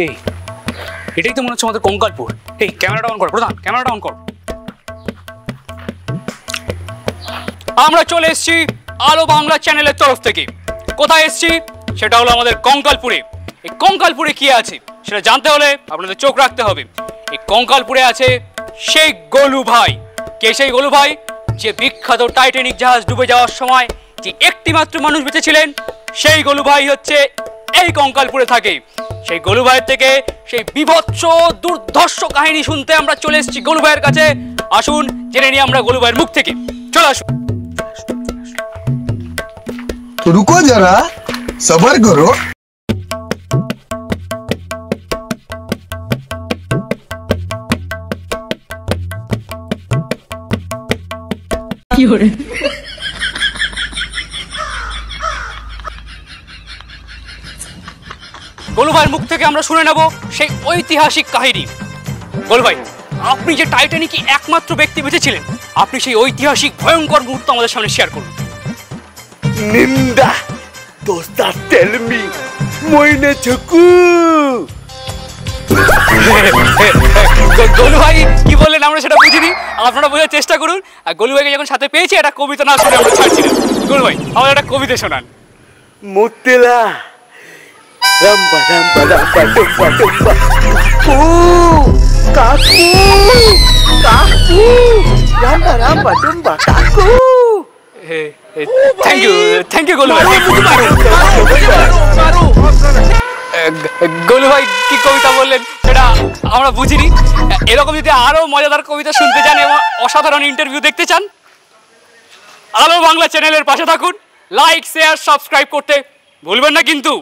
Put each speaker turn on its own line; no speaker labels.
এই এটাই তো মনে হচ্ছে আমাদের কঙ্কালপুর। এই ক্যামেরাটা অন করো প্রধান, ক্যামেরাটা অন করো। আমরা চলে এসেছি আলো বাংলা চ্যানেলের তরফ থেকে। কোথায় এসেছি সেটা হলো আমাদের কঙ্কালপুরে। এই কঙ্কালপুরে কি আছে সেটা জানতে হলে আপনাদের চোখ রাখতে হবে। এই কঙ্কালপুরে আছে সেই গোলু ভাই। কে সেই গোলু ভাই? যে বিখ্যাত টাইটানিক জাহাজ ডুবে যাওয়ার সময় যে একটি মাত্র মানুষ বেঁচে ছিলেন, সেই গোলু ভাই হচ্ছে এই কঙ্কালপুরে থাকে। সেই গোলু ভাইয়ের থেকে সেই বিভৎস দুর্ধর্ষ কাহিনী শুনতে আমরা চলে এসেছি গোলু ভাইয়ের কাছে। আসুন জেনে নিই আমরা গোলু ভাইয়ের মুখ থেকে। চলে আসুন।
रुको जरा सबर करो।
গোলু ভাইয়ের মুখ থেকে আমরা শুনে নেব সেই ঐতিহাসিক কাহিনী। গোলু ভাই, আপনি যে টাইটানিকে একমাত্র ব্যক্তি বেঁচে ছিলেন, আপনি সেই ঐতিহাসিক ভয়ঙ্কর মুহূর্ত আমাদের সামনে শেয়ার করুন।
নিন্দা দোস্তা টেল মি মইনে ছকু।
গোলু ভাই কি বললেন আমরা সেটা বুঝিনি, আপনারা বোঝার চেষ্টা করুন। আর গোলু ভাইকে যখন সাথে পেয়েছি একটা কবিতা না শুনে আমরা ছাড়ছি না। গোলু ভাই আমাদের একটা কবিতা শোনান।
মোতেলা রাম্বা রাম্বা রাম্বা টুম্বা টুম্বা কাকু কাকু রাম্বা রাম্বা টুম্বা কাকু।
থ্যাংক ইউ গোলু ভাই। গোলু ভাই কি কবিতা বললেন সেটা আমরা বুঝিনি। এরকম যদি আরো মজাদার কবিতা শুনতে চান এবং অসাধারণ ইন্টারভিউ দেখতে চান, আলো বাংলা চ্যানেলের পাশে থাকুন। লাইক শেয়ার সাবস্ক্রাইব করতে ভুলবেন না কিন্তু।